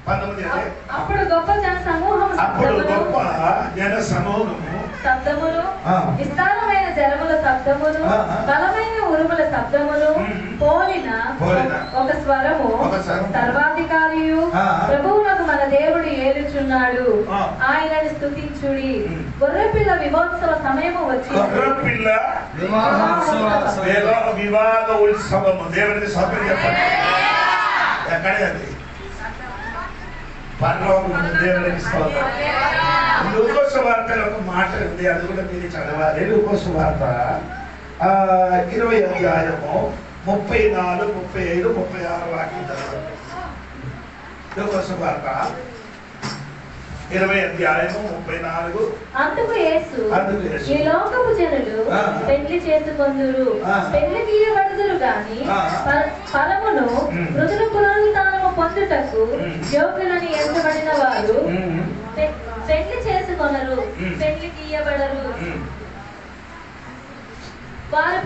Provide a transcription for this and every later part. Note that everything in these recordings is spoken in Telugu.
19 అప్పుడు గొప్ప జన సమూహము శబ్దములు, విస్తారమైన జలముల శబ్దములు, బలమైన ఉరుముల శబ్దములు, పోలిన ఒక స్వరము, సర్వాధికారియు ప్రభువునకు మన దేవుడు ఏలుచున్నాడు, ఆయనని స్తుతించుడి. గొర్రెపిల్ల విమోత్సవ సమయము వచ్చి గొర్రెపిల్ల వివాహ ఉత్సవము దేవునికి స్తోత్రం చెప్పండి. ఎక్కడే అది? పరలోకము దేవునికి స్తోత్రం. లూకా సువార్తలో ఒక మాట ఉంది, అది కూడా మీరు చదవాలి. లూకా సువార్త 20 అధ్యాయము 34, 35, 36 వాక్యం చదవండి. లూకా సువార్త 20 అధ్యాయము 34. అందుకు యేసు ఈ లోకపు జనులు పెళ్లి చేసుకొందురు, పెళ్లి గీయబడుదురు గాని ఫలమును మృతుల పునరుత్థానము పొందుటకు యోగ్యులని ఎంచబడిన వారు పెళ్లి చేసుకొనరు, పెళ్లి గీయబడరు. వారు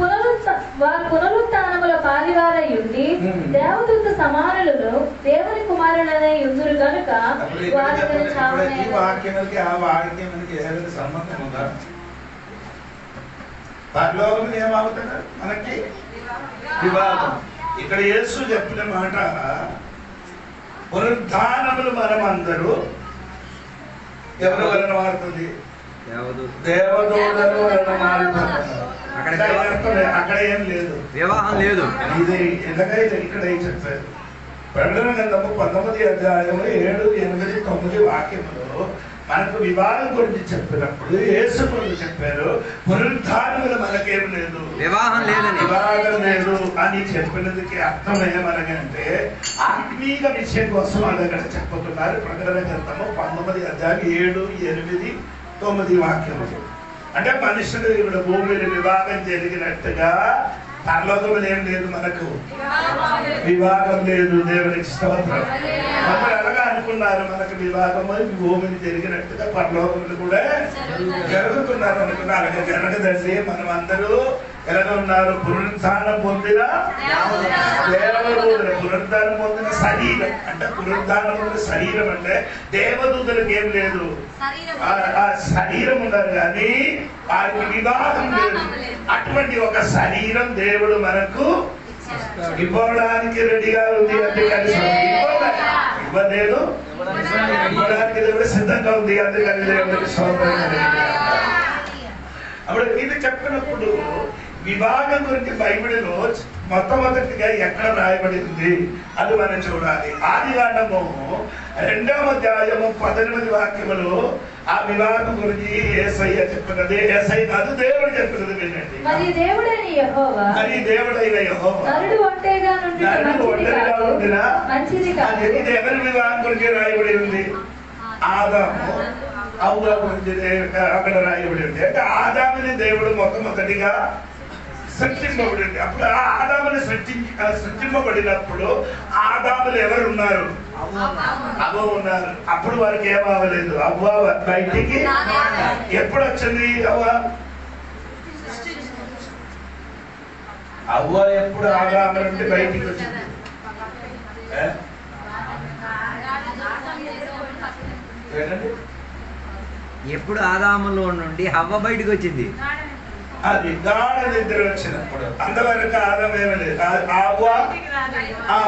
పునరుత్థానముల పాలివారై ఉండి దేవదూత సమానులను దేవుని కుమారులనే యుందురు కనుక వారిని చావనే. సంబంధం ఉందా? పరలోకం ఏమవుతున్నారు మనకి? వివాహం. ఇక్కడ యేసు చెప్పిన మాట, పునరుత్థానములు మనమందరూ ఎవరి వలన మారుతుంది? దేవదూతల వలన మారుతుంది. అక్కడ ఏం లేదు, వివాహం లేదు. ఇది ఎలాగైతే ఇక్కడ ఏం చెప్పారు? ప్రకటన గ్రంథము 19 అధ్యాయము 7, 8, 9 వాక్యములో మనకు వివాహం గురించి చెప్పినప్పుడు యేసు గురించి చెప్పారు, పునరుత్థానములు మనకేం లేదు, వివాహం లేదని, వివాహం లేదు అని చెప్పినందుకు అర్థం ఏమనగంటే ఆత్మీయ విషయం కోసం అది అక్కడ చెప్పుతున్నారు. ప్రకటన గ్రంథము 19 అధ్యాయం 7, 8, 9 వాక్యములు. అంటే మనుషులు ఇక్కడ భూమిని వివాహం జరిగినట్టుగా పరలోకములు ఏం లేదు, మనకు వివాహం లేదు. దేవునికి స్తోత్రం. మనం ఎలాగా అనుకున్నారు మనకు వివాహము భూమిని జరిగినట్టుగా పరలోకములు కూడా జరుగుతున్నారు అనుకున్నారు. అలాగే జరగదండి. మనం అందరూ ఎలాగ ఉన్నారు? పునరుత్థానం పొందిన దేవదూతలు, పునరుత్థానం పొందిన శరీరం. అంటే పునరుత్థానం పొందిన శరీరం అంటే దేవదూతలకు ఏం లేదు, ఆ శరీరం ఉన్నారు కానీ వారికి వివాహం లేదు. అటువంటి ఒక శరీరం దేవుడు మనకు ఇవ్వడానికి రెడీగా ఉంది. అంటే ఇవ్వలేదు, ఇవ్వడానికి దేవుడు సిద్ధంగా ఉంది. అందుకని దేవుడికి స్తోత్రం. అప్పుడు ఇది చెప్పినప్పుడు వివాహం గురించి బైబిల్లో మొట్టమొదటిగా ఎక్కడ రాయబడింది అది మనం చూడాలి. ఆదికాండము 2వ అధ్యాయము 18 వాక్యములు ఆ వివాహం గురించి యేసయ్య చెప్పినది. యేసయ్య కాదు, దేవుడు చెప్పినది వినండి. మరి దేవుడైన యెహోవా నరుడు ఒంటరిగా ఉండినా ఇది ఎవరి వివాహం గురించి రాయబడి ఉంది? ఆదాము అవ్వ గురించి అక్కడ రాయబడి ఉంది. అంటే ఆదాముని దేవుడు మొట్టమొదటిగా సృష్టింపబడింది. అప్పుడు ఆదాముని సృష్టింపబడినప్పుడు ఆదాములు ఎవరు ఉన్నారు? అవ్వ ఉన్నారు. అప్పుడు వారికి ఏమవ్వలేదు. అవ్వ బయటికి ఎప్పుడు వచ్చింది? అవ్వ ఎప్పుడు ఆదాము నుండి బయటికి వచ్చింది? ఎప్పుడు ఆదాములో నుండి హవ్వ బయటకు వచ్చింది? అది గాఢ నిద్ర వచ్చినప్పుడు. అంతవరకు ఆదాం ఏమీ లేదు. అవ్వ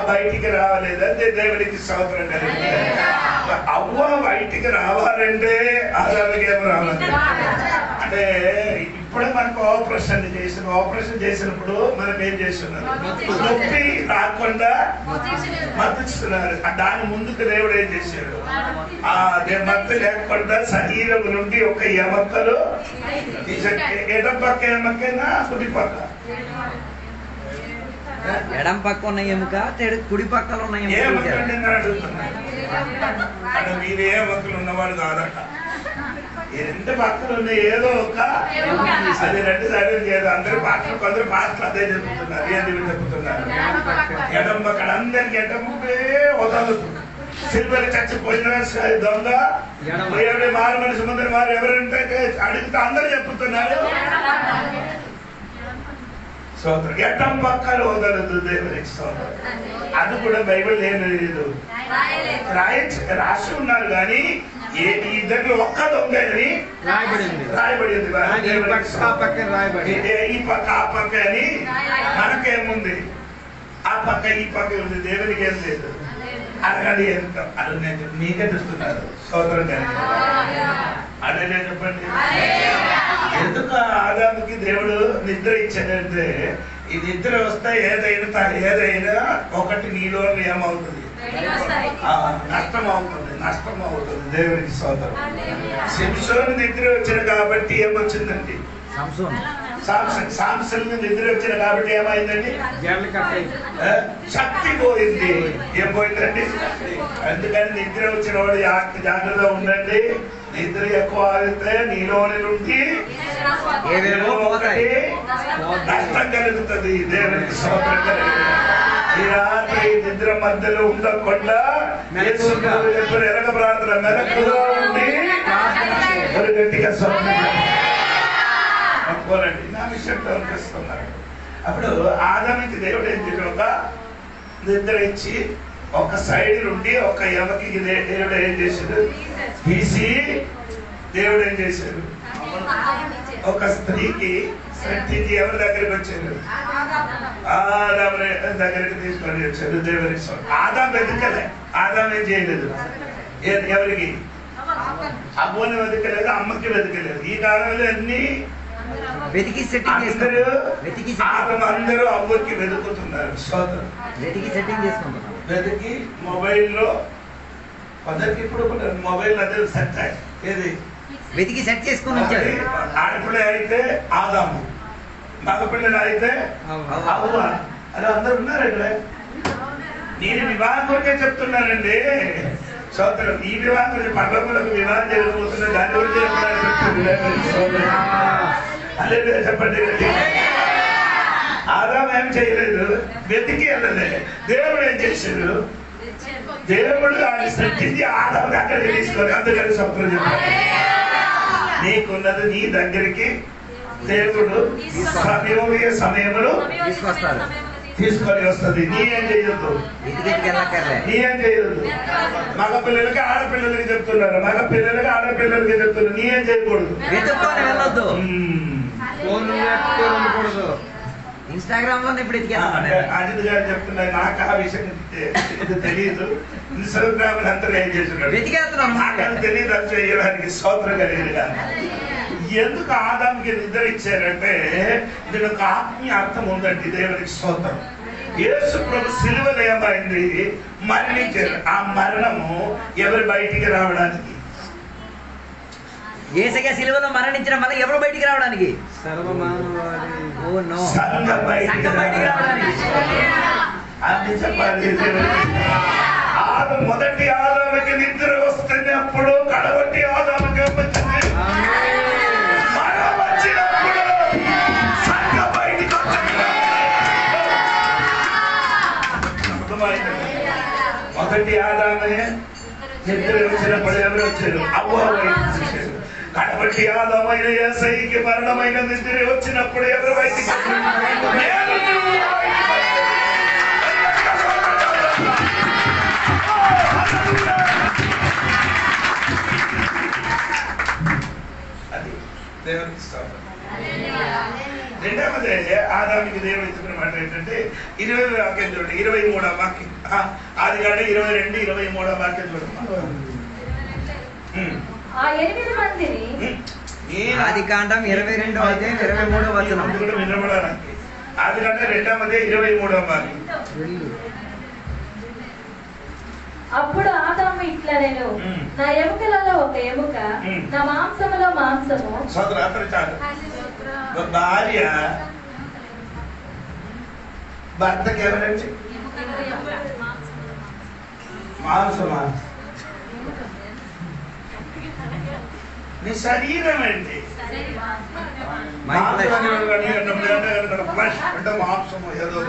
బయటికి రావలేదు. అంటే దేవుడికి స్తోత్రం కలిగింది. అవ్వ బయటికి రావాలంటే ఆదాముకి ఏమో రావాలి. అంటే ఇప్పుడే మనకు ఆపరేషన్ చేసినప్పుడు మనం ఏం చేస్తున్నారు? నొప్పి రాకుండా మద్దిస్తున్నారు. దాని ముందుకు దేవుడు ఏం చేశాడు? మత్తు లేకుండా శరీరం నుండి ఒక ఎముకలు ఎడం పక్క ఎముకైనా కుడి పక్క, ఎడం పక్క ఉన్న ఎముక, కుడి పక్కన ఉన్న ఎముక అడుగుతున్నాడు. అంటే మీరే ఎముకలు ఉన్నవాడు కాదట. ఈ 2 పక్కలు ఉన్నాయి. ఏదో ఒక అది 2 సైడ్లు లేదు. కొందరు పాటలు అదే చెప్తున్నారు. ఏంటి చెప్తున్నారు? ఎడం పక్కన అందరికి ఎడముకే వదలుతుంది. సిల్వర్ చచ్చిపోయిన దొంగ మారు మనిషి ముందర మారు ఎవరంటే అడిగితే అందరూ చెప్తున్నారు. ఎడం పక్కలు వదలదు దేవునికి స్తోత్రం. అది కూడా బైబిల్ ఏం లేదు. రాసి ఉన్నారు కానీ ఇద్దరు ఒక్క దొంగ అని రాయబడింది. ఈ పక్క ఆ పక్క అని మనకేముంది, ఆ పక్క ఈ పక్క ఉంది, దేవునికి ఏం లేదు. అనగానే ఎంత అది నేను మీకే చూస్తున్నారు సోదరు గారికి అదే చెప్పండి. ఎందుకు ఆదాముకి దేవుడు నిద్ర ఇచ్చాడంటే ఈ నిద్ర వస్తే ఏదైనా ఒకటి నీలో ఏమవుతుంది, నష్టం అవుతుంది. దేవునికి సోదరు శింసోను నిద్ర వచ్చింది కాబట్టి ఏమొచ్చిందండి, సాంసన్ నిద్ర వచ్చింది కాబట్టి ఏమైందండి, శక్తి పోయింది. ఏం పోయిందండి? అందుకని నిద్ర వచ్చిన వాడు జాగ్రత్తగా ఉండండి. నిద్ర ఎక్కువ ఆగితే నీలోని నుండి నష్టం కలుగుతుంది. దేవునికి స్తోత్రం కలుగుతుంది. ఈ రాత్రి నిద్ర మధ్యలో ఉండకుండా ఎప్పుడు ఎరగ ప్రార్థన మెలకుగా ఉండి గట్టిగా అనుకోనండి. నా విషయంలో అనిపిస్తున్నారు. అప్పుడు ఆదాముకి దేవుడు ఏం చేశాడు, ఒక నిద్ర ఇచ్చి ఒక సైడ్ నుండి ఒక యమకి దేవుడు ఏం చేశాడు, తీసి దేవుడు ఏం చేశాడు, ఒక స్త్రీకి సృష్టించి ఎవరి దగ్గరికి వచ్చారు, ఆదాము దగ్గరికి తీసుకొని వచ్చారు. దేవునికి ఆదాం వెతకలే, ఆదాం ఏం చేయలేదు, ఎవరికి అవ్వని వెతకలేదు, అమ్మకి వెతకలేదు. ఈ కాలంలో అన్ని అందరూ అవ్వకి వెతుకుతున్నారు. వెతికి మొబైల్లో ఇప్పుడు మొబైల్ అదే సెట్ ఏది వెతికి సెట్ చేసుకుని వచ్చారు. ఆడపిల్ల అయితే ఆదాము, మగపిల్లలు అయితే అవ్వ. అలా అందరు ఉన్నారు ఇక్కడ. నేను వివాహం కొరకే చెప్తున్నానండి సోదరు. ఈ వివాహం గురించి పర్వములకు వివాహం జరగబోతున్న దాని గురించి చెప్పండి. ఆదాము ఏం చేయలేదు, వెతికి వెళ్ళలే. దేవుడు ఏం చేశాడు, దేవుడు ఆయన సృష్టించి ఆదాము దగ్గరికి తీసుకొని అందుకని సొంతం చెప్పాడు. నీకున్నది నీ దగ్గరికి దేవుడు సమయంలో తీసుకొని వస్తుంది. నీ ఏం చేయొద్దు, నీ ఏం చేయొద్దు. మగ పిల్లలకి ఆడపిల్లలకి చెప్తున్నారు, మగ పిల్లలకి ఆడపిల్లలకి చెప్తున్నారు, నీ ఏం చేయకూడదు. ఇన్స్టాగ్రామ్ లో ఇప్పుడు అజిత్ గారు చెప్తున్నారు, నాకు ఆ విషయం తెలియదు. ఇన్స్టాగ్రామ్ అందరూ ఏం చేస్తున్నారు నాకు తెలియదు. అది చేయడానికి స్తోత్రం కలిగిన. ఎందుకు ఆదాముకి నిద్ర ఇచ్చారంటే దీని ఒక ఆత్మీయ అర్థం ఉందండి. దేవునికి స్తోత్రం. యేసు ప్రభు సిలువలో ఏమైంది, మరణించారు. ఆ మరణము ఎవరు బయటికి రావడానికి, యేసయ్య సిలువలో మరణించడం వల్ల ఎవరు బయటికి రావడానికి, మొదటి ఆదాముకి నిద్ర వస్తున్నప్పుడు కడవటి ఆదాముకి వచ్చింది. వచ్చినప్పుడు సంఘం బయటికి వచ్చింది. మొదటి ఆదామే నిద్ర వచ్చినప్పుడు ఎవరు వచ్చారు, అవ్వ వచ్చారు. కడపటి ఆదామైన యేసయ్యకి మరణమైన నిద్ర వచ్చినప్పుడు ఎవరు బయటికి అది దేవునికి స్తోత్రం. రెండవది ఆదాముకి దేవుడు ఇచ్చిన మాట ఏంటంటే 20వ వాక్యం చూడండి, 23వ వాక్యం. అది కానీ 22, 23వ వాక్యం చూడండి. ఆదికాండం 22వ అధ్యాయం 23వ వచనం. ఆదికాండం 2వ అధ్యాయం 23వ వాక్యం. అప్పుడు ఆదాము ఇట్లా, నేను నా ఎముకలలో ఒక ఎముక, నా మాంసములో మాంసము. భార్య భర్తకి ఎవరండి, మాంసమా, నీ శరీరం అండి. మాంసము ఏదో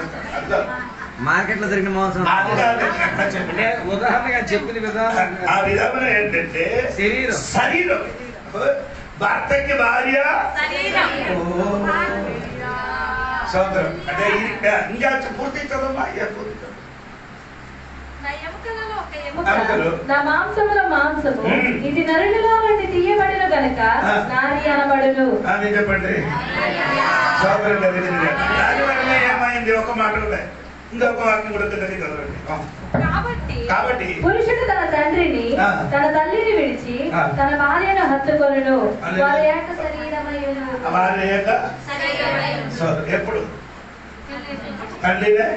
మార్కెట్ లో దొరికిన మాంసం. ఉదాహరణగా చెప్పిన విధానం ఆ విధమైన ఏంటంటే శరీరం. భర్తకి భార్య సోదరం. అంటే ఇంకా పూర్తి చదవమ్మా. ఎముక ఎముకలు. నా మాంసముల మాంసము ఇది నరునిలో నుండి తీయబడిన గనుక నారి అనబడును. అని చెప్పండి. సోదరుడు కలిగింది. దాని వల్ల ఏమైంది? ఒక మాట కూడా ఇంకొక వాక్యం కూడా తెలియదు కదండి. కాబట్టి పురుషుడు తన తండ్రిని తన తల్లిని విడిచి తన భార్యను హత్తుకొనును, వారి యొక్క శరీరమయ్యును. వారి యొక్క ఎప్పుడు తండ్రినే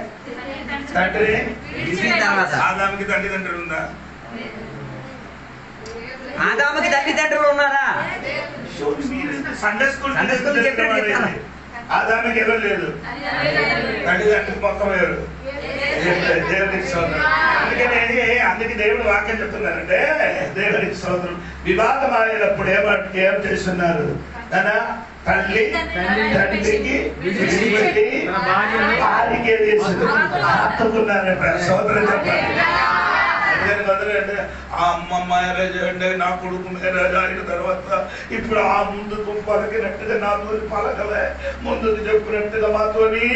తండ్రిని ఆదాముకి తల్లిదండ్రులు ఉందా? ఆదాముకి తల్లిదండ్రులు ఉన్నారా? సండే స్కూల్ ఆదాముకి ఎవరు లేదు, తల్లిదండ్రులు మొత్తం ఎవరు? దేవునికి సోదరం. అందుకే దేవుడు వాక్యం చెప్తున్నారంటే దేవునికి సోదరం. వివాహం అయినప్పుడు ఏం చేస్తున్నారు? తన తల్లి తండ్రికి భార్యకి హత్తుకున్నారంట. సోదరం చెప్పండి. వదిలేండి. ఆ అమ్మ మ్యారేజ్ అంటే నా కొడుకు మ్యారేజ్ అయిన తర్వాత ఇప్పుడు ఆ ముందుకు పలికినట్టుగా నాతో పలకలే, ముందుకు చెప్పినట్టుగా మాతోని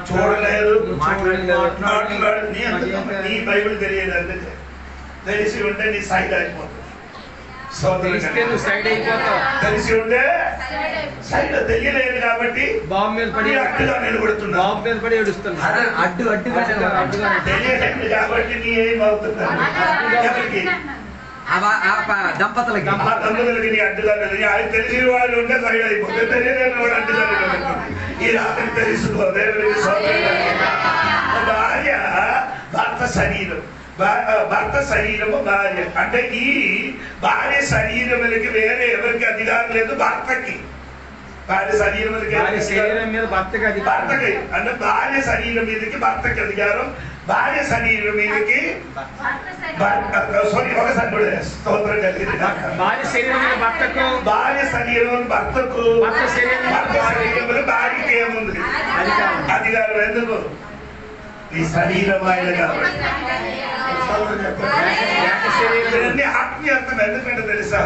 చూడలేదు, మాట్లాడలేదు. నీ బైబిల్ తెలియదు, అందుకే తెలిసి ఉంటే నీ సైడ్ అయిపోతుంది. తెలిసి ఉంటే సైడ్ తెలియలేదు కాబట్టి అడ్డుగా నిలబడుతున్నా, తెలియలేదు కాబట్టి నీ ఏమవుతున్నా దంపతులకి నీ అడ్డుగా అది తెలిసిన వాళ్ళు ఉంటే సైడ్ అయిపోతుంది, తెలియలేని వాడు అడ్డుగా నిలబడుతుంది. ఈ రాత్రి తెలుసుకో దేవుడికి భార్య భర్త శరీరం, భర్త శరీరము భార్య. అంటే ఈ భార్య శరీరములకి వేరే ఎవరికి అధికారం లేదు, భర్తకి. భార్య శరీరములకి భర్తకి అంటే భార్య శరీరం మీదకి భర్తకి అధికారం, భార్య శరీరం మీదకి ఒకసారి కూడా స్తోత్రం కలిగింది. భార్య శరీరం భర్తకు, భార్య శరీరం భర్తకు, భర్త శరీరములు భార్యకి ఏముంది అధికారం? ఎందుకు? ఈ శరీరం ఆయన కాబట్టి. ఆత్మీయర్థం ఎందుకంటే తెలుసా?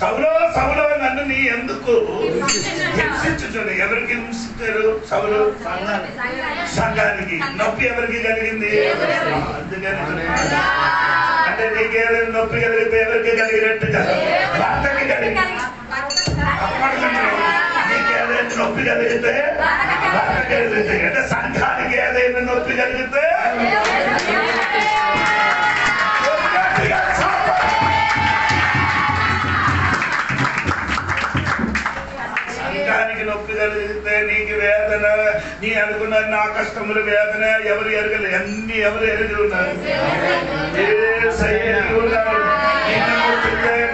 సౌలో సౌలో నన్ను నీ ఎందుకు హింసించుతుంది? ఎవరికి హింసించారు? సౌలు సంఘానికి. నొప్పి ఎవరికి కలిగింది? అందుకని అంటే నీకేదైనా నొప్పి కలిగితే ఎవరికి కలిగినట్టుగా భర్తకి కలిగింది. నీకేదైనా నొప్పి కలిగితే భర్తకి కలిగితే, అంటే సంఘానికి ఏదైనా నొప్పి కలిగితే సంఘానికి నొప్పి కలిగితే నీకు వేదన, నీ అనుకున్న నా కష్టములు వేదన ఎవరు ఎరగలేదు, అన్ని ఎవరు ఎరిగి ఉన్నారు?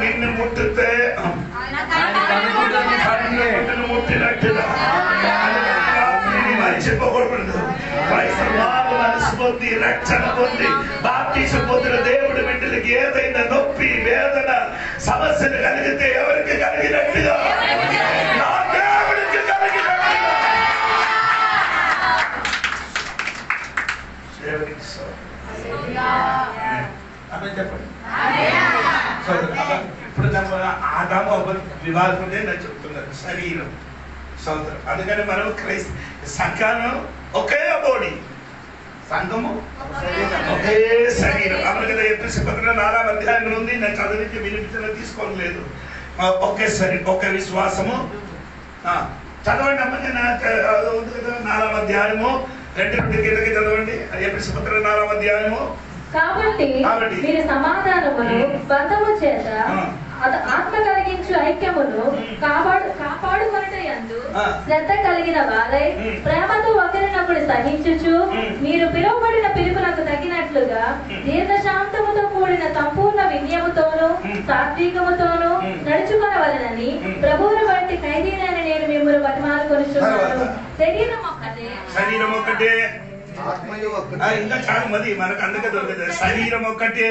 నిన్ను ముట్టితే ముట్టినట్టుగా మరిచిపోకూడదు. మనసు పొంది రక్షణ పొంది బాప్తిసం పొందిన దేవుడి బిడ్డలకి ఏదైనా నొప్పి వేదన సమస్యలు కలిగితే ఎవరికి కలిగినట్టుగా నా దేవుడికి కలిగినట్టుగా చెప్పండి. ఇప్పుడు ఆదాము వివాహం నేను చెప్తున్నాను శరీరం సోదరు. అందుకని మనం సంఘం ఒకే బాడీ, సంఘము ఒకే శరీరం. అమలు కదా ఎపిసి 4వ అధ్యాయం ఉంది. నేను చదివించి వినిపించిన తీసుకోలేదు. ఒకే శరీరం, ఒకే విశ్వాసము. చదవండి అమ్మ. ఉంది కదా 4వ అధ్యాయము 2 కిందకి చదవండి. ఎపిసి 4వ అధ్యాయము. కాబట్టి మీరు సమాధానమును బంధము చేత ఆత్మ కలిగించు ఐక్యమును కాపాడుకొనుట యందు శ్రద్ధ కలిగిన వారై ప్రేమతో ఒకరినొకడు సహించుచు మీరు పిలువబడిన పిలుపునకు తగినట్లుగా దీర్ఘశాంతముతో కూడిన సంపూర్ణ వినయముతోను సాత్వికముతోను నడుచుకొనవలెనని ప్రభువును బట్టి ఖైదీనైన నేను మిమ్మల్ని బతిమాలుకొనుచున్నాను. శరీరం ఒకటే, ఇంకా చాలా మంది మనకు అందుకే దొరుకుతుంది. శరీరం ఒక్కటే,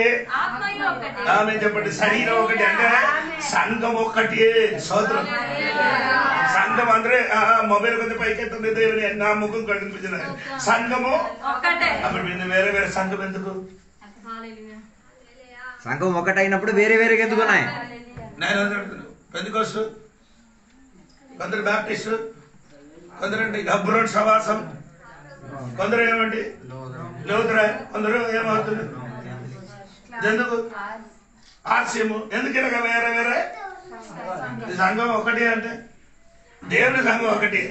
ఆమె చెప్పండి. శరీరం ఒకటి అంటే సంఘం ఒక్కటే. సోదరం సంఘం అంటే మొబైల్ కొంచెం పైకెత్తుంది దేవుని నా ముఖం కనిపించిన సంఘము. అప్పుడు వేరే వేరే సంఘం ఎందుకు? సంఘం ఒకటైనప్పుడు వేరే వేరే ఎందుకు ఉన్నాయి? నేను పెంతెకోస్తు, కొందరు బాప్టిస్టు, కొందరు గబ్రోన్ సవాసం, కొందరు ఏమండి లూథరా, కొందరు ఏమవుతుంది ఎందుకు ఆర్సీము, ఎందుకు ఇలాగ వేరే వేరే? సంఘం ఒకటి అంటే దేవుని సంఘం ఒకటి,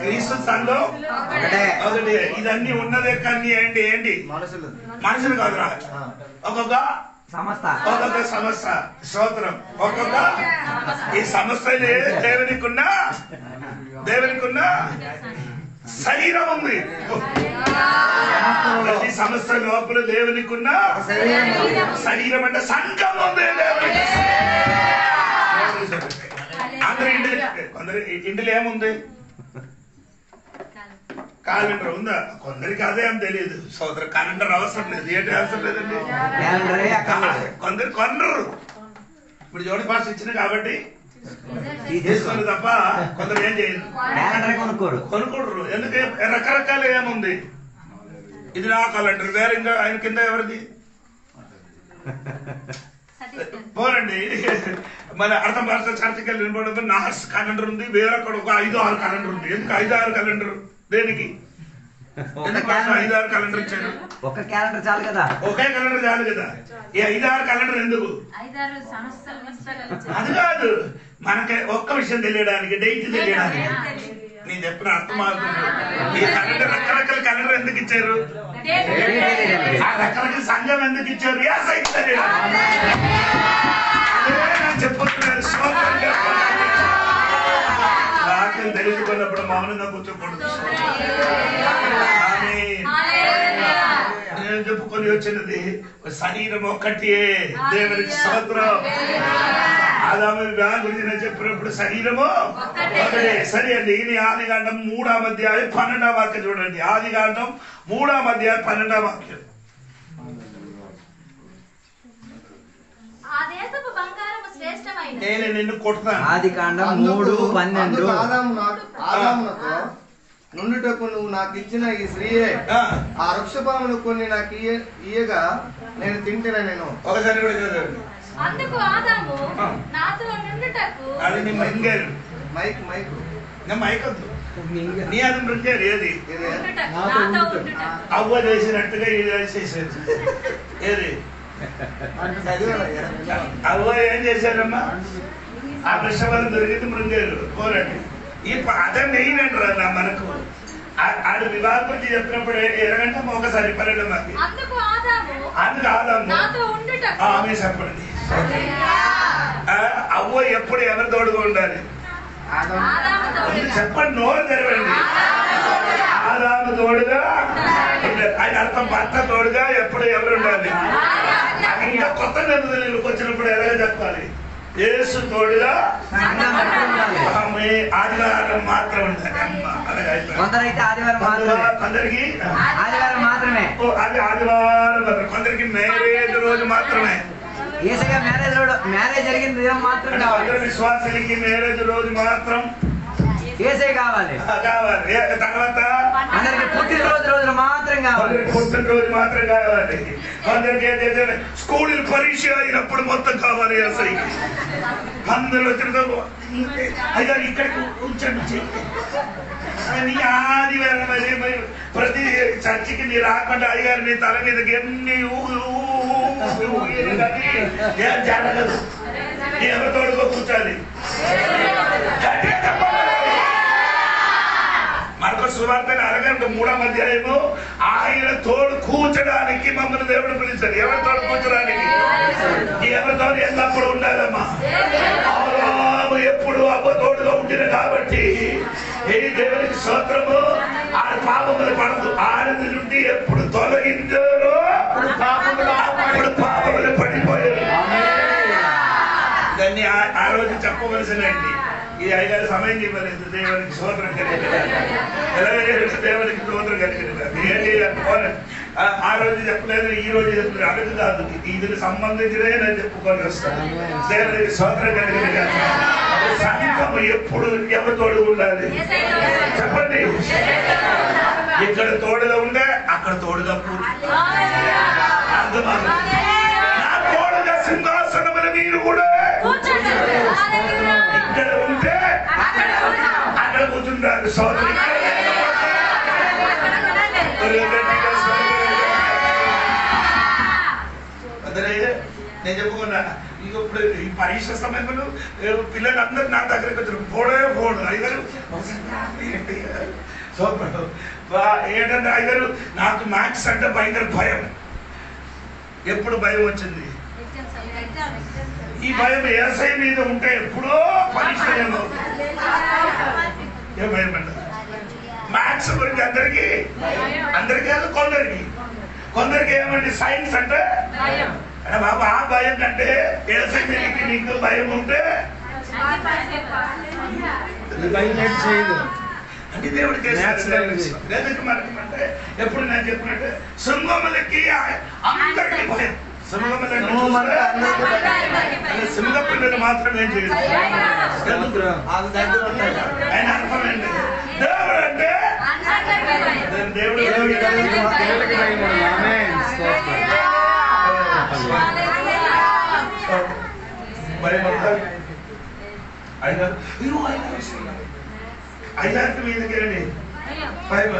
క్రీస్తు సంఘం ఒకటి. ఇదన్నీ ఉన్నదే కానీ ఏంటి ఏంటి మనుషులు కాదురా, ఒక్కొక్క సంస్థ స్తోత్రం, ఒక్కొక్క ఈ సంస్థలే దేవునికున్న శరీరం ఉంది. ప్రతి సంస్థ లోపల దేవునికున్న శరీరం అంటే సంఘం ఉంది. అందరూ కొందరు ఇంటిలో ఏముంది? క్యాలెండర్ ఉందా? కొందరికి అదే అని తెలియదు సోదరు. క్యాలెండర్ అవసరం లేదు. ఏంటి అవసరం లేదండి? కొందరు కొనరు. ఇప్పుడు జోడి పాస్ ఇచ్చిన కాబట్టి తీసుకుని తప్ప కొందరు ఏం చేయరు, కొనుక్కోరు. ఎందుకు? రకరకాల ఏముంది. ఇది నా క్యాలెండర్, వేరే ఇంకా ఆయన కింద ఎవరిది పోరండి. మన అర్థం భాష చర్చకి వెళ్ళి నా క్యాలెండర్ ఉంది, వేరొకడు ఒక 5-6 క్యాలెండర్ ఉంది. ఎందుకు 5-6 క్యాలెండర్? దేనికి? 5-6 క్యాలెండర్ ఇచ్చారు. ఒక క్యాలెండర్ చాలు కదా, ఒకే క్యాలెండర్ చాలు కదా. ఈ 5-6 క్యాలెండర్ ఎందుకు? అది కాదు, మనకి ఒక్క విషయం తెలియడానికి, డేట్ తెలియడానికి. నేను చెప్పిన అర్థమవుతుంది. ఈ క్యాలెండర్ రకరకాల క్యాలెండర్ ఎందుకు ఇచ్చారు? ఆ రకరకాల సంఘం ఎందుకు ఇచ్చారు? చెప్పుతున్నాను. వాక్యం తెలుసుకున్నప్పుడు మౌనంగా కూర్చోకూడదు. నేను చెప్పుకొని వచ్చినది శరీరం ఒక్కటే, దేవునికి స్తోత్రం. ఆదాము గురించి నేను చెప్పినప్పుడు శరీరము ఒకటే. సరే అండి, ఇది ఆదికాండం 3వ అధ్యాయం 12వ వాక్యం చూడండి. ఆదికాండం 3వ అధ్యాయం 12వ వాక్యం. నేను నిన్ను కొడతాను. ఆదికాండం 3:12. నుండుటకు నువ్వు నాకు ఇచ్చిన ఈ స్త్రీయే ఆ వృక్షఫలములు కొన్ని నాకు ఇయ్యగా నేను తింటేనే. నేను ఒకసారి కూడా చదవండి. అందుకు ఆదాము నాతో నుండుటకు, అది నీ మైంగారు మైక్ మైక్ మైక్ వద్దు, నీ అది మృంగారు. ఏది? నాతో ఉండుటకు అవ్వ చేసినట్టుగా ఇది చేసేది. ఏది? అవ్వ ఏం చేశారమ్మా? ఆ వృక్షఫలం దొరికింది, మృంగారు పోరండి. ఈ అదే మెయిన్ అంటారు మనకు. ఆడు వివాహం గురించి చెప్పినప్పుడు ఎలాగంటే ఒకసారి 12 మంది. అందుకు ఆదాము ఆమె చెప్పండి. అవ్వ ఎప్పుడు ఎవరి తోడుగా ఉండాలి? చెప్పండి, నోరు తెరవండి. ఆదాము తోడుగా ఆయన అర్థం, భర్త తోడుగా ఎప్పుడు ఎవరు ఉండాలి? ఇంకా కొత్త నిబంధనలకు వచ్చినప్పుడు ఎలాగ చెప్పాలి? యేసు తోడుగా ఆదివారం మాత్రం ఉండాలి. కొందరైతే ఆదివారం మాత్రమే, కొందరికి ఆదివారం మాత్రమే, అది ఆదివారం మాత్రం. కొందరికి మ్యారేజ్ రోజు మాత్రమే. ఏసగా మ్యారేజ్ జరిగిన దినం మాత్రం కావాలి. విశ్వాసులకి మ్యారేజ్ రోజు మాత్రం ఏసే కావాలి. తర్వాత అందరికి పుట్టినరోజు మాత్రం కావాలి. పుట్టినరోజు మాత్రం కావాలి. కొందరికి స్కూల్ పరీక్ష అయినప్పుడు మొత్తం కావాలి. అసలు అందరూ వచ్చిన అయ్యా ఇక్కడికి ఉంచండి. ఆదివారం అదే మరి ప్రతి చర్చికి నీ రాకుండా అయ్యారు నీ తల మీదకి ఎన్ని ఏం జరగదు. ఎవరి తోడుకో కూర్చోాలి. మార్కొస్ సువార్త 3వ అధ్యాయము ఆయన తోడు కూర్చడానికి మమ్మల్ని దేవుడు పిలిచారు. ఎవరి తోడు కూర్చోడానికి? ఎవరితో ఎల్లప్పుడు ఉండాలమ్మా. ఎప్పుడు అవ్వ తోడుగా ఉంటుంది కాబట్టి ఏ దేవునికి స్తోత్రము. ఆడ పాపములు పడదు. ఆడది నుండి ఎప్పుడు తొలగించారో అప్పుడు పాపములు పడిపోయారు. దాన్ని ఆ రోజు చెప్పవలసినండి. ఈ 5 సమయం ఇవ్వలేదు. దేవునికి స్తోత్రం కలిగిన ఎలాగే దేవునికి స్తోత్రం కలిగిన ఏంటి అనుకోలేదు. ఆ రోజు చెప్పలేదు, ఈ రోజు చెప్పలేదు. అడుగు కాదు, ఇది సంబంధించినే నేను చెప్పుకొని వస్తాను. దేవునికి స్తోత్రం కలిగిన సంఘం ఎప్పుడు ఎవరు తోడు ఉండాలి చెప్పండి. ఇక్కడ తోడుగా ఉంటే అక్కడ తోడుగా నా తోడుగా సింహాసనముల మీరు కూడా ఇక్కడ ఉంటే అక్కడ కూర్చుంటారు. సోదరు నేను చెప్పుకున్నా ఇక ఇప్పుడు ఈ పరీక్ష సమయంలో పిల్లలందరూ నా దగ్గరికి వచ్చారు, పోడు అయ్యారు సూపర్ ఏంటంటే అయ్యారు. నాకు మ్యాథ్స్ అంటే భయంకర భయం. ఎప్పుడు భయం వచ్చింది? ఈ భయం ఎస్ఐ మీద ఉంటే ఎప్పుడో పరీక్ష ఏ భయం అంట. మ్యాథ్స్ గురించి అందరికి కాదు, కొందరికి ఏమండి సైన్స్ అంటే బాబు. ఆ భయం కంటే ఎస్ఐ మీదకి నీకు భయం ఉంటే అంటే దేవుడు చేస్తాడు. మనకంటే ఎప్పుడు నేను చెప్పినట్టే సింహములకి అందరికీ భయం. సింహ పిల్లలు మాత్రమే చేయదు. ఆయన అర్థమైంది దేవుడు అంటే దేవుడు ఐదారు మీదకి రండి భయం.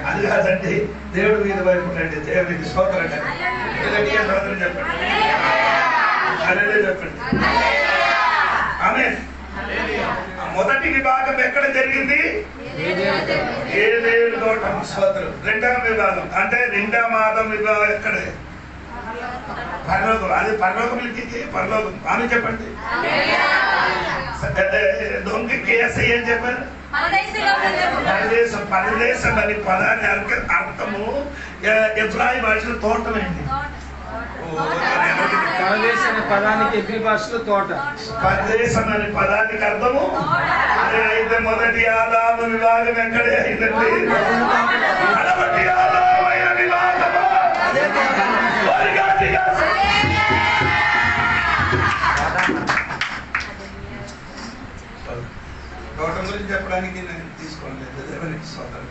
అది కాదండి దేవుడి మీద భయపడండి. దేవుడికి స్తోత్రం స్తోత్రం చెప్పండి. అదే చెప్పండి. ఆమేన్. మొదటి విభాగం ఎక్కడ జరిగింది? ఏదేడు తోట. స్తోత్రం. రెండవ విభాగం అంటే రెండవ మాదం విభాగం ఎక్కడ? పరలోకం. అది పరలోకములకి పరలోకం. ఆమె చెప్పండి. దొంగకి ఏసై ఏం చెప్పారు? పరదేశం. పరదేశం అని పదాన్ని అర్థము ఎబ్రాయి భాషలో తోటమైంది. పరదేశం అనే పదానికి ఎబ్రీ భాషలో తోట. పరదేశం అనే పదానికి అర్థము అదే. అయితే మొదటి ఆదాము విభాగం ఎక్కడే అయిందండి? మొదటి ఆదామైన విభాగము తోట గురించి చెప్పడానికి నేను తీసుకోలేదు. దేవునికి స్తోత్రం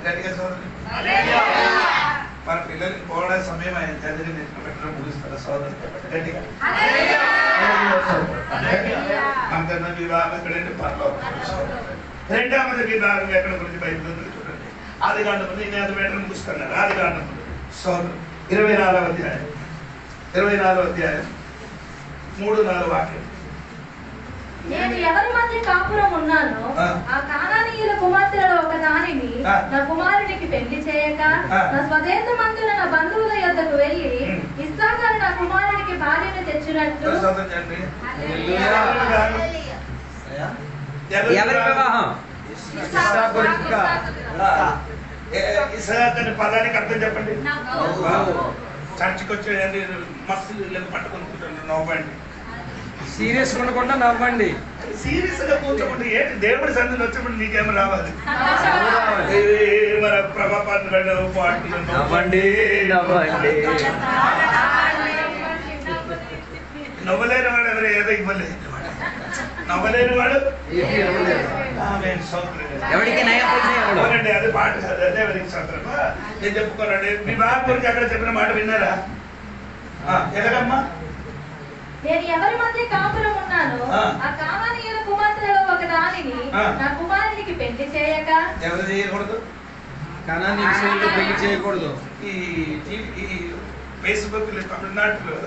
గట్టిగా సోదరు. మన పిల్లలకి పోవడా సమయం ఆయన చదివి పెట్టడం ముగిస్తారా సోదరు? గట్టిగా అంతన్న వివాహం ఎక్కడంటే పరలోకం. రెండవది వివాహం ఎక్కడ గురించి బయట చూడండి. ఆది కాండము నేను అది పెట్టడం ముగిస్తున్నాను. ఆది కాండము సోదరు 24వ అధ్యాయం 3-4 వాక్యం. నేను ఎవరి మధ్య కాపురం ఉన్నానో ఆ కానానీయుల కుమార్తెలలో ఒక దానిని నా కుమారునికి పెళ్లి చేయక నా స్వదేశమందున నా బంధువుల యొద్దకు వెళ్ళి ఇస్సాకారు నా కుమారునికి భార్యను తెచ్చినట్టు. ఇస్సాకు పదానికి అర్థం చెప్పండి. చర్చికి వచ్చే మస్తు పట్టుకుంటుంటారు. నవ్వండి. సీరియస్ ఉండకుండా నవ్వండి. సీరియస్ గా కూర్చోకుండా ఏంటి? దేవుడి సన్నిధిలో వచ్చినప్పుడు నీకేమో రావాలి. మన ప్రభాపాత్ర పాటలు నవ్వండి నవ్వండి. నవ్వలేని వాడు ఎవరు ఏదో ఇవ్వలేదు. నవ్వలేని వాడు ఎవరికి అవునండి. అది పాట కాదు. అదే ఎవరికి సందర్భ నేను చెప్పుకోనండి. మీ బాబు గురించి అక్కడ చెప్పిన మాట విన్నారా? ఎలాగమ్మా? నేను ఎవరి మధ్య కాపురం ఉన్నానో ఆ కానానీయుల కుమార్తెలలో ఒక దానిని నా కుమారునికి పెళ్లి చేయక. ఎవరు చేయకూడదు? కానానీయులకు పెళ్లి చేయకూడదు. ఈ ఫేస్బుక్ తమిళనాడులో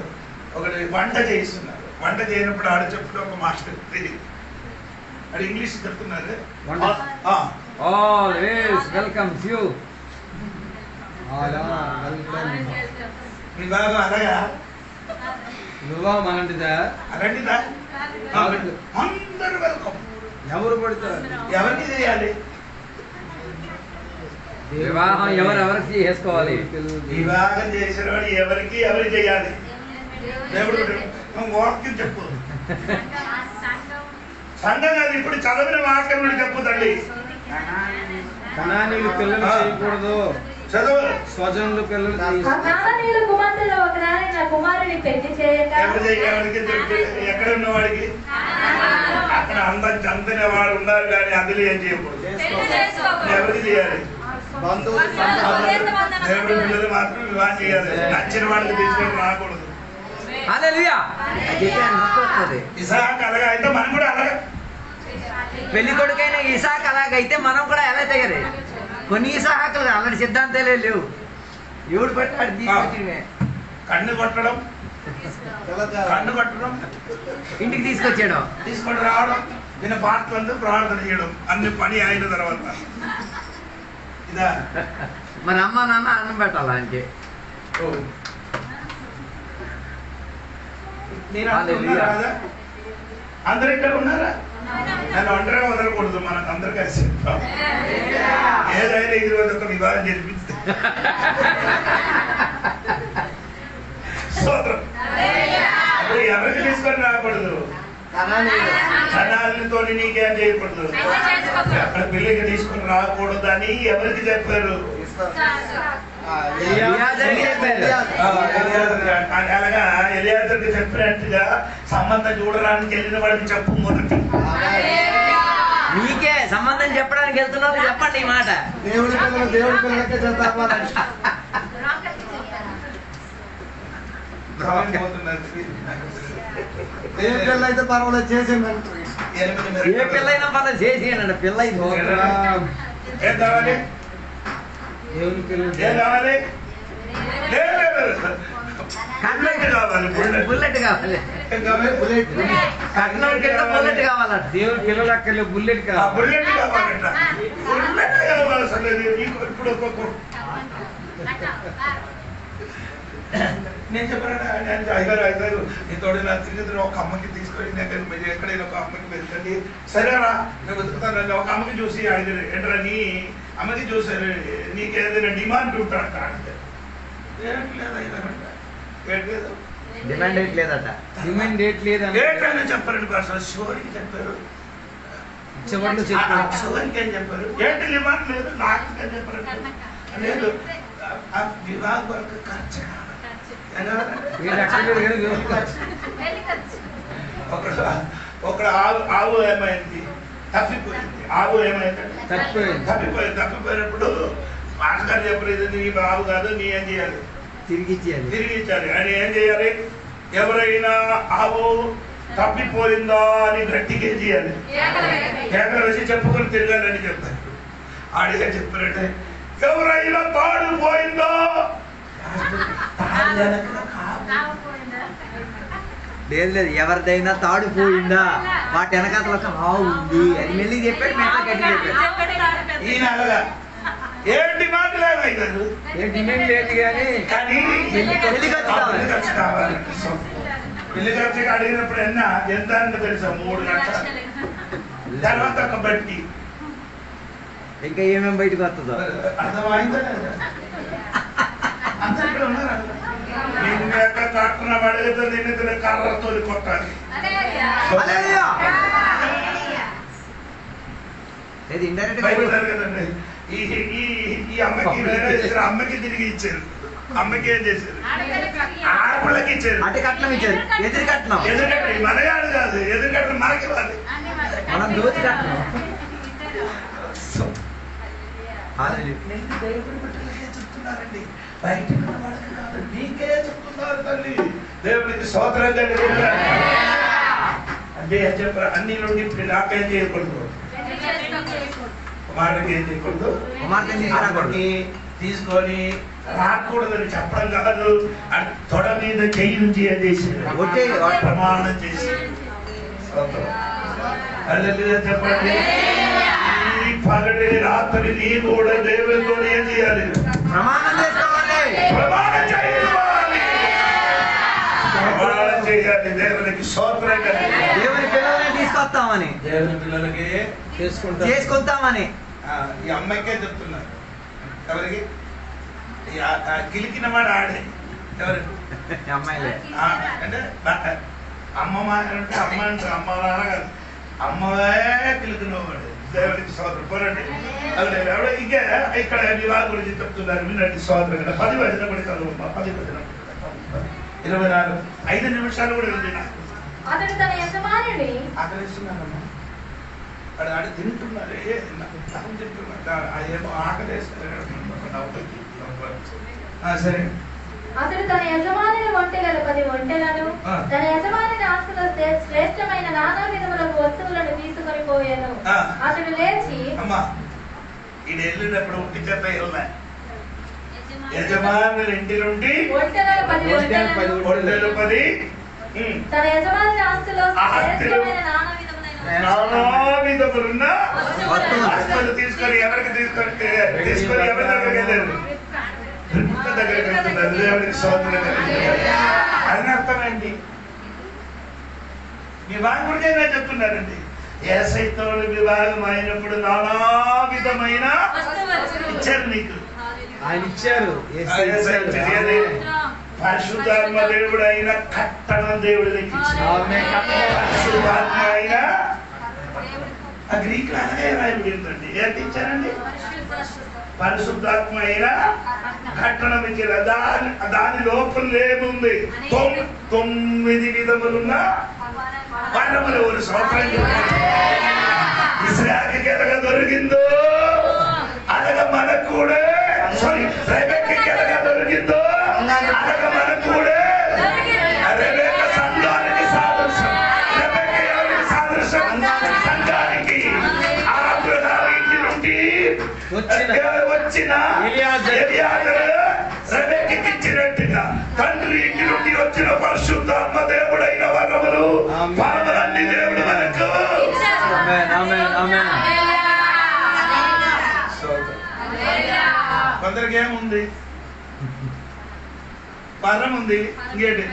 ఒకటి వంట చేస్తున్నారు. వంట చేయనప్పుడు ఆడ చెప్పుడు ఒక మాస్టర్ అది ఇంగ్లీష్ చెప్తున్నారు. వివాహం అలాగా వివాహం అలాంటిదా? అలాంటిదా? అందరూ వెల్కమ్. ఎవరు పడతారు? ఎవరికి చేయాలి వివాహం? ఎవరెవరికి చేసుకోవాలి? వివాహం చేసిన వాడు ఎవరికి ఎవరు చేయాలి? దేవుడు వాక్యం చెప్పు. సంఘం అది ఇప్పుడు చదివిన వాక్యం నుండి చెప్పు తల్లి. కనానీయులు పిల్లలు చేయకూడదు. చదువు. స్వజనులు పిల్లలు. కానానీయుల కుమార్తెలో ఒక దానిని నా కుమారుని పెళ్లి చేయక. ఎక్కడ ఉన్నవాడికి అక్కడ అందిన వాడు ఉన్నారు కానీ అందులో ఏం చేయకూడదు. ఎవరికి చేయాలి? దేవుడి పిల్లలు మాత్రం వివాహం చేయాలి. నచ్చిన వాళ్ళకి తీసుకొని రాకూడదు. ఇసాక్ అలాగా అయితే మనం కూడా అలాగా. పెళ్లి కొడుకైన ఇసాక్ అలాగైతే మనం కూడా ఎలా చేయాలి? కొన్ని ఇసాకులు అలాంటి సిద్ధాంతాలే లేవు. ఎవడు పట్టాడు తీసుకొచ్చి కన్ను కొట్టడం కన్ను కట్టడం, ఇంటికి తీసుకొచ్చాడు. తీసుకొని రావడం, ఈయన పాటలు ప్రార్థన చేయడం, అన్ని పని అయిన తర్వాత ఇదా మరి అమ్మ నాన్న అన్నం పెట్టాలి ఆయనకి. నేను ఉన్నారా? అందరు ఇక్కడ ఉన్నారా? నన్ను ఒంటరిగా వదలకూడదు, మనకు అందరు కలిసి ఏదైనా 21 వివాహం జరిపిస్తే అప్పుడు ఎవరికి తీసుకొని రాకూడదు, కణాలతో నీకేం చేయకూడదు, అక్కడ పెళ్లికి తీసుకొని రాకూడదు అని ఎవరికి చెప్పారు? అలాగా ఎలియాజర్కి చెప్పినట్టుగా సంబంధం చూడడానికి వెళ్ళిన వాడికి చెప్పు. మొదటి మీకే సంబంధం చెప్పడానికి వెళ్తున్నావు, చెప్పండి ఈ మాట. దేవుడి పిల్లలకే చేద్దాం. ఏ పిల్ల అయితే పర్వాలేదు చేసేయండి. ఏ పిల్లైనా పర్లేదు చేసేయనండి. పిల్ల ఏం కావాలి? దేవుని పిల్లలు ఏం కావాలి? బుల్లెట్ కావాలి. కట్నం కింద బుల్లెట్ కావాలంట. దేవుని పిల్లలు అక్కడ బుల్లెట్ కావాలి. బుల్లెట్ కావాలంట. బుల్లెట్ కావాలి. అసలు ఇప్పుడు నేను చెప్పాను ఐదారు నీతో నా తిరిగి ఒక అమ్మకి తీసుకొని మీరు ఎక్కడైనా ఒక అమ్మకి వెళ్తండి, సరేరా నేను వెతుకుతాను. ఒక అమ్మకి చూసి అడిగారు, ఏంటరా నీ అమ్మకి చూసారు, నీకు ఏదైనా డిమాండ్ ఉంటాడంట. డిమాండ్ రేట్ లేదట. డిమాండ్ రేట్ లేదని ఏంటైనా చెప్పారండి. అసలు షోరికి చెప్పారు, ఇచ్చేవాళ్ళు చెప్పారు. షోరికి ఏం చెప్పారు? ఏంటి డిమాండ్ లేదు, నాకు ఏం చెప్పారు? లేదు వివాహ వరకు ఖర్చు ఒక ఆవు ఏమైంది? తప్పిపోయింది. ఆవు ఏమైంది? తప్పిపోయినప్పుడు మాస్టర్ చెప్పలేదు, నీ ఆవు కాదు, నీ ఏం చేయాలి? తిరిగి ఇచ్చాలి. ఆయన ఏం చేయాలి? ఎవరైనా ఆవు తప్పిపోయిందా అని గట్టిగా ఏం చేయాలి? కేకలు వేసి చెప్పుకొని తిరగాలని చెప్పారు. ఆడిగా చెప్పారంటే ఎవరైనా తాడు పోయిందో లేదు ఎవరిదైనా తాడు పోయిందా వాటి వెనకాతల ఒక ఆవు ఉంది అని మెల్లి చెప్పాడు. మెట్ల గట్టి చెప్పాడు. ఈయన అలాగా ఏంటి మాటలేదు అయినారు. ఏ డిమాండ్ లేదు కానీ పెళ్లి ఖర్చు కావాలి. పెళ్లి ఖర్చుకి అడిగినప్పుడు ఎంత అంటే తెలుసా? 3 లక్షలు. తర్వాత ఒక బట్టి ఇంకా ఏమేమి బయటకు వస్తుందో అర్థమైందా? కాకున్న అడిగితే నిన్న కర్రతో కొట్టాలి. కదండి. ఈ అమ్మకి అమ్మకి తిరిగి ఇచ్చారు. అమ్మకి ఏం చేశారు? ఆడపిల్లకి ఇచ్చారు. అటు కట్నం ఇచ్చారు. ఎదురు కట్నం. ఎదురుకట్నం మనగాడు కాదు, ఎదురుకట్నం మనకి ఇవ్వాలి. మనం దోచి కట్నం. చెప్తున్నారండి, బయట నీకే చెప్తున్నారు తల్లి. దేవునికి స్తోత్రం అంటే చెప్పారు. అన్ని నుండి ఇప్పుడు నాకేం చేయకూడదు, కుమారుడికి ఏం చేయకూడదు, కుమార్తెని తీసుకొని రాకూడదని చెప్పడం కాదు. తొడ మీద చెయ్యి నుంచి ఏం చేసింది? ప్రమాణం చేసి చెప్పండి. ఈ పగటి రాత్రి నీ కూడా దేవునితో ఏం చేయాలి? ప్రమాణం చేయాలి. దేవునికి స్తోత్రం. దేవుని పిల్లల్ని తీసుకొస్తామని, దేవుని పిల్లలకి చేసుకుంటామని ఈ అమ్మాయికే చెప్తున్నారు. ఎవరికి? కిలికిన వాడు ఆడే. ఎవరు? అమ్మాయిలే. అంటే అమ్మమ్మ అంటే అమ్మ అంటే అమ్మ నాన్న కాదు, అమ్మవే కిలికినవాడు. దేవునికి స్తోత్రం. పోరండి. ఎవడ ఇంకా ఇక్కడ వివాహం గురించి చెప్తున్నారు, వినండి. స్తోత్రం కదా. 10 వచనం కూడా చదువు. 10 వచనం 24 5 నిమిషాలు కూడా ఉంది నాకు. అతడు తన యజమానిని ఆకలిస్తున్నానమ్మా, ఆడ తింటున్నారు. ఏమో ఆకలేస్తున్నారు. సరే. అతడు తన యజమానిని ఒంటెలను 10 ఒంటెలను, తన యజమానిని ఆస్తులో శ్రేష్టమైన నానా విధములకు వస్తువులను తీసుకొని పోయాను. అతడు లేచి అమ్మా ఇది వెళ్ళినప్పుడు ఒంటి చేత వెళ్ళా యజమానుల ఇంటి నుండి ఒంటెలు 10 ఒంటెలు 10 తన యజమాని ఆస్తిలో నానా విధములున్న వస్తువులు తీసుకొని ఎవరికి తీసుకొని ఎవరి దగ్గరికి వెళ్ళారు? రిబ్కా దగ్గరికి వెళ్తున్నారు. దేవుడికి స్తోత్రం. అని అర్థమేంటి? వివాహం గురించి చెప్తున్నారండి. యేసయ్యతో వివాహం అయినప్పుడు నానా విధమైన ఇచ్చారు నీకు. ఆయన ఇచ్చారు. పరిశుద్ధాత్మ దేవుడు అయిన కట్టణ దేవుడు నీకు ఇచ్చారు. పరిశుద్ధాత్మ అయిన గ్రీక్ అలాగే రాయబడిందండి. ఏంటి ఇచ్చారండి? పరిశుద్ధాత్మ అయిన కట్టణం ఇచ్చారు. దాని లోపల ఏముంది? 9 విధములున్న వరములు. ఒక సంవత్సరం ఇస్రాయేలుకి ఎలాగ దొరికిందో అలాగ మనకు కూడా రెబెక్కకి ఎలాగ దొరికిందో అలాగ మనకు కూడా రెబెక్క సంఘానికి సాదృశ్యం. రెబెక్క ఎవరికి సాదృశ్యం? సంఘానికి. అబ్రహాము ఇంటి నుండి వచ్చిన ఎలియాజరు రెబెక్కకి ఇచ్చినట్టుగా తండ్రి ఇంటి నుండి వచ్చిన పరిశుద్ధాత్మ దేవుడైన వరములు పాపలన్నీ దేవుడు మనకు. కొందరికి ఏముంది? వరం ఉంది. ఇంకేంటి?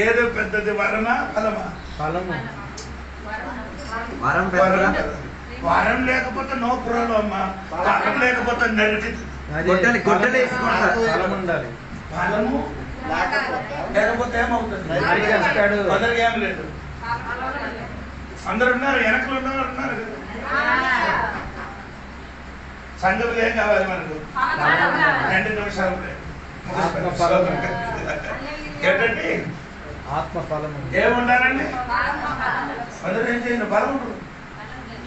ఏదో పెద్దది వరమా ఫలమా? వరం లేకపోతే నో ప్రాబ్లం అమ్మా. వరం లేకపోతే నరికి ఫలము లేకపోతే ఏమవుతుంది? కొందరికి ఏం లేదు. అందరు ఉన్నారు, వెనకలు ఉన్నారు. సంఘములు ఏం కావాలి మనకు? 2 నిమిషాలు ఏంటండి? ఆత్మఫలము ఏముండాలండి? అందరూ ఏం చేయండి? బలం ఉండదు.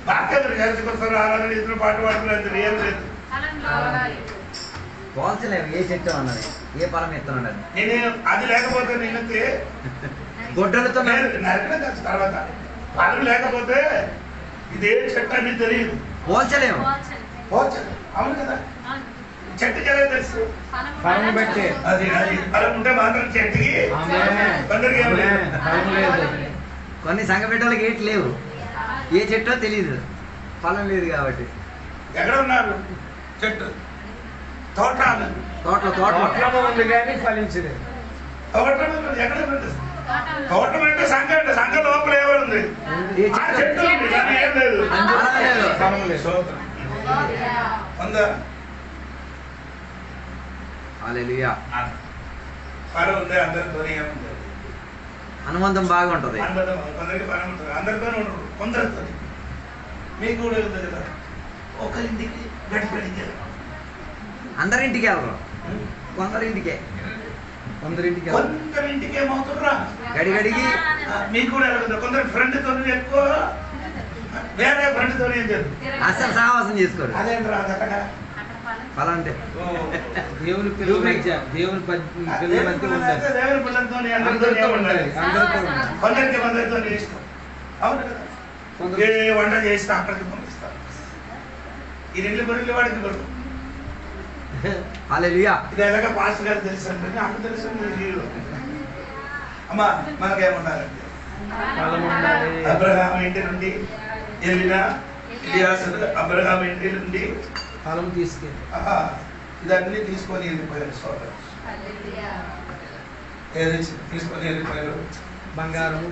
బాగా కలిసికొస్తారు. ఆరాధన ఇద్దరు పాటు పాడుతున్నారు. ఏం లేదు. పోల్చలేము. ఏ చెట్టు అన్నది ఏ ఫలం ఎత్తున్నాడు? నేను అది లేకపోతే నేనైతే గొడ్డలతో నరకడం కాదు. తర్వాత ఫలం లేకపోతే ఇదే చెట్టు అని తెలియదు. పోల్చలేము. అవును కదా? చెట్టుకి ఎలా తెలుసు? ఫలం బట్టి. అది ఫలం ఉంటే మాత్రం చెట్టుకి కొందరికి ఏం లేదు. కొన్ని సంఘ బిడ్డలకి ఏటి లేవు. ఏ చెట్టో తెలియదు, ఫలం లేదు కాబట్టి. ఎక్కడ ఉన్నారు? చెట్టు తోటలో ఉంది కానీ ఫలించలేదు. ఎక్కడ తోటం అంటే సంఘం అంటే సంఘం లోపల ఏమో ఉంది. చెట్టు ఉంది కానీ ఏం లేదు. ఫలం లేదు. హల్లెలూయా. ఫలం ఉంది. అందరితో ఏముంది? అనుబంధం బాగుంటది. కొందరికి ఫలం ఉంటుంది. అందరితోనే ఉండరు. కొందరితో మీకు కూడా ఉంది కదా. ఒకరింటికి గడిపడికి అందరింటికి వెళ్ళరు. కొందరింటికే. కొందరింటికి ఏమవుతుండ్రా గడిగడిగి. మీకు కూడా వెళ్ళదు. కొందరు ఫ్రెండ్తో ఎక్కువ, వేరే ఫ్రెండ్తో ఏం చేయదు. అసలు సావాసం చేసుకోరు. అదేంట్రా అదొకట ఫలం అంటే దేవుని పిల్లల మధ్య దేవుని పిల్లల మధ్య ఉండాలి. దేవుని పిల్లలతో అందరితో ఉండాలి. కొందరితో ఇష్టం. అవును కదా? ఏ వంట చేస్తే అక్కడికి పంపిస్తారు. ఈ 2 బరువులు వాడికి బరువు. హల్లెలూయా. ఇది ఎలాగ పాస్టర్ గారు తెలుసు అంటే నాకు తెలుసు. అమ్మా మనకేముండాలంటే అబ్రహాము ఇంటి నుండి వెళ్ళిన ఎలియాజరు అబ్రహాము ఇంటి నుండి ఫలం తీసుకెళ్ళి ఇదన్నీ తీసుకొని వెళ్ళిపోయారు. సోదరు ఏది తీసుకొని వెళ్ళిపోయారు? బంగారం,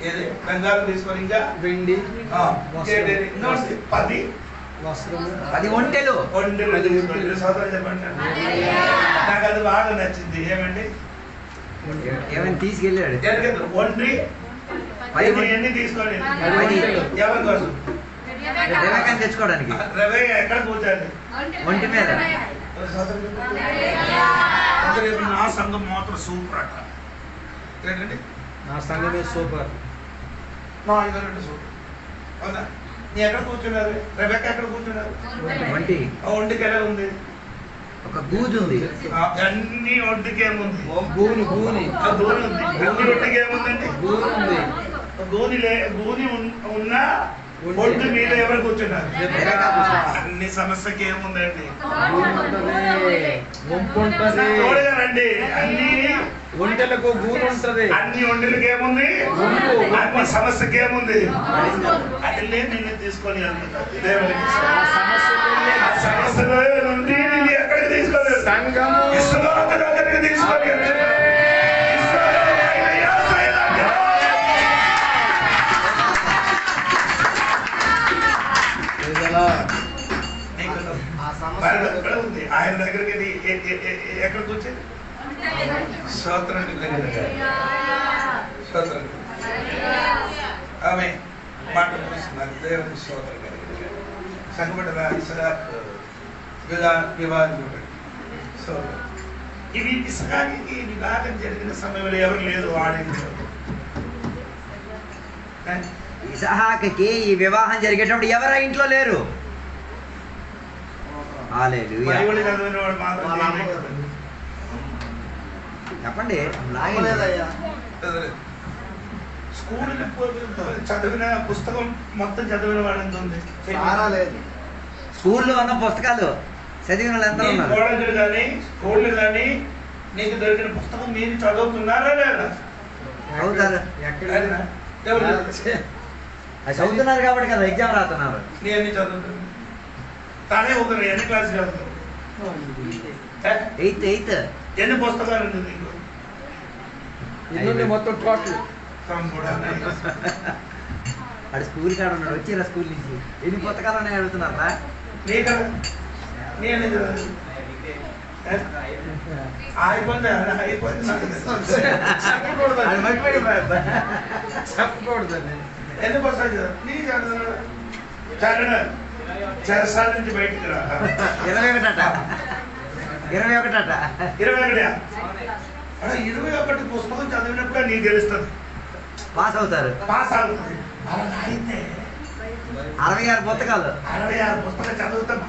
ఏది బంగారం తీసుకొని ఇంకా వెండి, 10 వస్త్రము, 10 ఒంటెలు. సోదరు చెప్పండి. నాకు అది బాగా నచ్చింది. ఏమండి? ఏమైనా తీసుకెళ్ళాడు. ఒంటి 10 ఎన్ని తీసుకొని ఎవరి కోసం? రెబెక్కని తెచ్చుకోవడానికి. ఎక్కడ కూర్చోండి? ఒంటి మీద. నా సంఘం మాత్రం సూపర్ అట్లా. ఏంటండి? నా సంఘమే సూపర్. నా ఇద్దరు సూపర్. అవునా? నీ ఎక్కడ కూర్చున్నారు? రెబెక్క ఎక్కడ కూర్చున్నారు? ఒంటి. ఒంటికి ఎలా ఉంది? ఒక గూజు ఉంది. అన్ని ఒంటికి ఏముంది? గూని గూని ఉంది. ఒంటికి ఏముందండి? గూని ఉంది. గూని ఉన్న ఒంటి మీద ఎవరు కూర్చున్నారు? అన్ని సమస్యకి ఏముందండి? చూడగానండి అన్ని ఒంటెలకు గూరు ఉంటది. అన్ని ఒంటెలకు ఏముంది? అన్ని సమస్యకి ఏముంది? అది లేదు నిన్ను తీసుకొని సమస్యలో నుండి నిన్ను ఎక్కడికి తీసుకోలేదు? సంఘము దగ్గరికి తీసుకొని ఆయన దగ్గరికి ఎక్కడ కూర్చొని ఆమె మాట ముగిస్తున్నారు. దేవుని స్తోత్రం సంగబడ్డ ఇవి ఇసహాకి వివాహం జరిగిన సమయంలో ఎవరు లేదు వాడింది. ఇసహాకి ఈ వివాహం జరిగేటప్పుడు ఎవరు ఇంట్లో లేరు. చెప్పండి. స్కూల్ చదివిన పుస్తకం మొత్తం చదివిన వాడు ఉంది. స్కూల్లో ఉన్న పుస్తకాలు చదివిన కాలేజీలు కానీ స్కూళ్ళు కానీ నీకు దొరికిన పుస్తకం మీరు చదువుతున్నారా లేదా? చదువుతున్నారు కాబట్టి కదా ఎగ్జామ్ రాస్తున్నారు. నేను చదువుతున్నా. తానే ఒక ఎన్ని క్లాస్ చదువుతావు? ఎయిత్. ఎన్ని పుస్తకాలు ఉంది నీకు? మొత్తం టోటల్. అది స్కూల్ కాడ ఉన్నాడు. వచ్చిరా స్కూల్ నుంచి ఎన్ని పుస్తకాలు ఉన్నాయి అడుగుతున్నారా? ఎన్ని పుస్తకాలు నీ చదువు చెరసాల నుంచి బయటికి రా. 21 పుస్తకం చదివినప్పుడు నీకు తెలుస్తుంది. పాస్ అవుతారు. అలా అయితే 66 పుస్తకాలు 66 పుస్తకాలు చదువుతాం.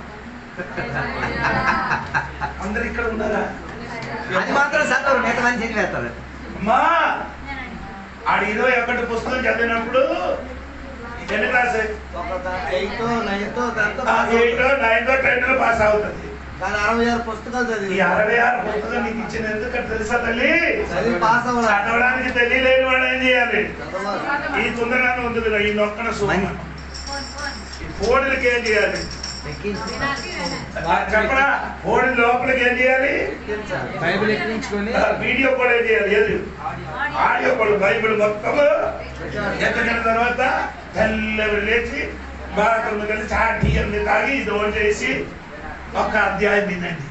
అందరు ఇక్కడ ఉన్నారా? అది మాత్రం చదవరు. మిగతా మంది చదివేస్తారు. అమ్మా ఆడ 21 పుస్తకం చదివినప్పుడు ఎన్ని class? 8th 9th 10th pass అవుతుంది. కానీ 66 పుస్తకాలు చదివి 66 పుస్తకాలు నీకు ఇచ్చిన ఎందుకంటే తెలుసా తల్లి? చదివి పాస్ అవ్వాలి. చదవడానికి తెలియలేని వాడు ఏం చేయాలి? ఈ తొందరగానే ఉంది కదా ఈ నొక్కన సూమన్ ఈ ఫోన్లకి ఏం చేయాలి? చెప్పరా? ఫోన్ లోపలికి ఏం చేయాలి? బైబిల్ ఎక్కించుకొని వీడియో కూడా ఏం చేయాలి? ఏది ఆడియో కూడా బైబిల్ మొత్తం ఎక్కిన తర్వాత తెల్లవి లేచి బాగా కలిసి చాటి అన్ని తాగి ఇది ఓన్ చేసి ఒక అధ్యాయం వినండి.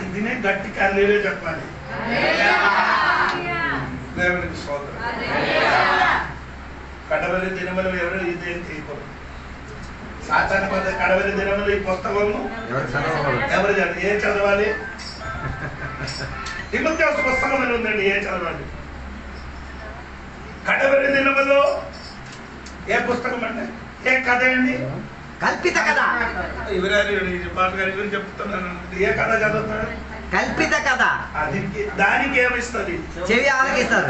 ఇదినే గట్టి కర్లేవే చెప్పాలి. దేవునికి స్తోత్రం. కడవలి దినములు ఎవరు ఇదేం చేయకూడదు. సాధారణ పద్ధతి కడవలి దినములు ఈ పుస్తకము ఎవరు ఏం చదవాలి? తిమోథెయుసు పుస్తకం అని ఉందండి. ఏం చదవాలి? కడవలి దినములో ఏ పుస్తకం అండి? ఏ కథ అండి? కల్పిత కథ. చెప్తున్నాను. ఏ కథ చదువుతాడు? కల్పిత కథ. అది దానికి ఏమిస్తుంది? చెవి ఆలకిస్తారు.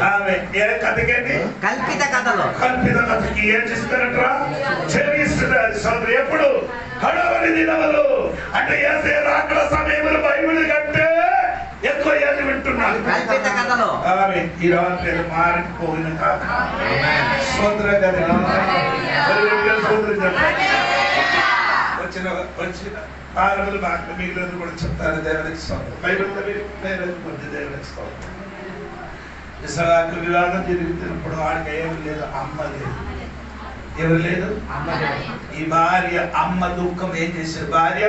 ఏ కథకేంటి? కల్పిత కథలో కల్పిత కథకి ఏం చేస్తారంటారా? చెవి ఇస్తున్నారు. సోదరు ఎప్పుడు కడవలి దినములు అంటే ఏసే రాకడ సమయంలో బైబిల్ కంటే ఎక్కువ ఏది వింటున్నారు. కల్పిత కథలో ఈ రాత్రి మారిపోయిన కాక సోదర వచ్చిన పారములు బాగా మిగిలిన కూడా చెప్తారు. దేవునికి స్తోత్రం. బైబిల్ దేవునికి స్తోత్రం. ఇసహాకు వివాహం జరుగుతున్నప్పుడు వాడికి ఏమి లేదు, అమ్మ లేదు. ఎవరు లేదు? ఈ భార్య అమ్మ దుఃఖం ఏం చేశారు? భార్య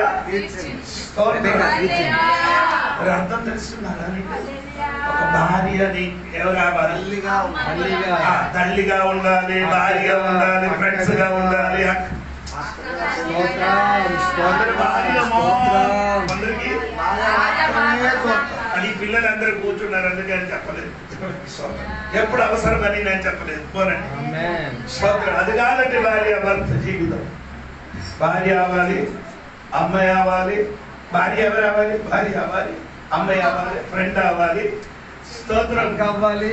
అర్థం తెలుస్తున్నారా? ఒక భార్యని ఎవరు కావాలి? తల్లిగా ఉండాలి, భార్యగా ఉండాలి, ఫ్రెండ్స్ గా ఉండాలి. అది పిల్లలందరూ కూర్చున్నారు అందుకని చెప్పలేదు. ఎప్పుడు అవసరమని నేను చెప్పలేదు. పోనండి. అది కాదండి భార్య భర్త జీవితం. భార్య అవ్వాలి, అమ్మాయి అవ్వాలి. భార్య ఎవరు అవ్వాలి? భార్య అవ్వాలి, అమ్మాయి అవ్వాలి, ఫ్రెండ్ అవ్వాలి, స్తోత్రం కావాలి,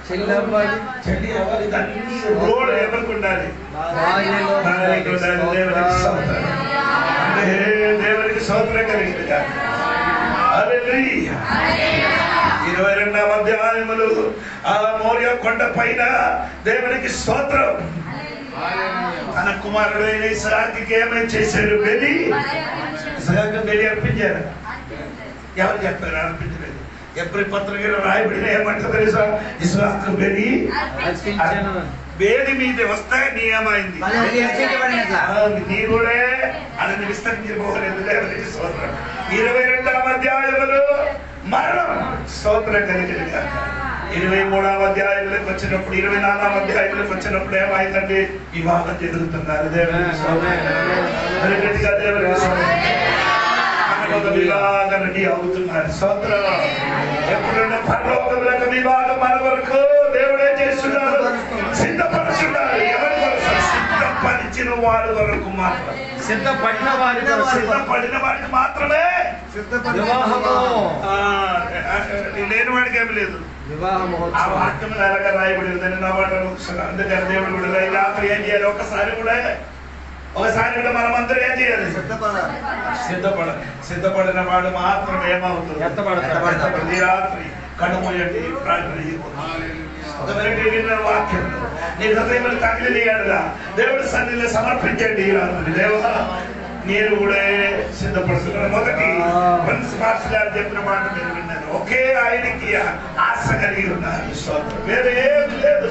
చెల్లి అవ్వాలి. చెల్లి అవ్వాలి. అన్ని రోడ్ ఎవరికి ఉండాలి? భార్యలో భార్యకి ఉండాలి. దేవునికి స్తోత్రం. అంటే దేవునికి స్తోత్రం కలిగింది కాదు. హల్లెలూయా. 22వ అధ్యాయములు ఆ మోరియా కొండ పైన దేవునికి స్తోత్రం. తన కుమారుడైన ఇస్సాకుకి ఏమేమి చేశారు? బలి. ఇస్సాకు బలి అర్పించారు. ఎవరు చెప్పారు? అర్పించలేదు. ఎప్పుడు పత్రికలో రాయబడిన ఏమంటారు తెలుసా? ఇస్సాకు బలి అర్పించాను. వేది మీద వస్తే నియమైంది. నీ కూడా అని విస్తరించిపోలేదు. దేవునికి స్తోత్రం. 22వ అధ్యాయములు మరణం స్తోత్రం కలిగింది కాక. 23వ అధ్యాయంలోకి వచ్చినప్పుడు 24వ అధ్యాయంలోకి వచ్చినప్పుడు ఏమైందండి? వివాహం జరుగుతున్నారు. దేవునికి స్తోత్రం. దేవునికి స్తోత్రం. వివాహం రెడీ అవుతున్నారు. స్తోత్రం. ఎప్పుడున్న పరలోకములకు వివాహం మన వరకు దేవుడే చేస్తున్నారు. సిద్ధపరుచున్నారు. ఎవరి వరకు? సిద్ధపరిచిన వారి వరకు మాత్రం. సిద్ధపడిన వారికి మాత్రమే వివాహము. లేని వాడికి ఏమి లేదు. వివాహ ఆ మహోత్సవం వాక్యం ఎలాగా రాయబడి ఉందని నా మాట. అందుకని దేవుడు కూడా రాత్రి ఏం చేయాలి? ఒకసారి కూడా మనం అందరూ ఏం చేయాలి? సిద్ధపడిన వాడు మాత్రం ఏమవుతుంది? ప్రతి రాత్రి కడుమూయండి, ప్రార్థన చేయకూడదు. వాక్యం నీ హృదయం తగిలియాడుగా దేవుడి సన్నిధిలో సమర్పించండి. ఈ రాత్రి దేవా నేను కూడా సిద్ధపడుతున్నాను. మొదటి మాస్టర్ గారు చెప్పిన మాట మీరు విన్నారు. ఒకే ఆయనకి ఆశ కలిగి ఉన్నారు. స్తోత్రం. వేరే ఏం లేదు.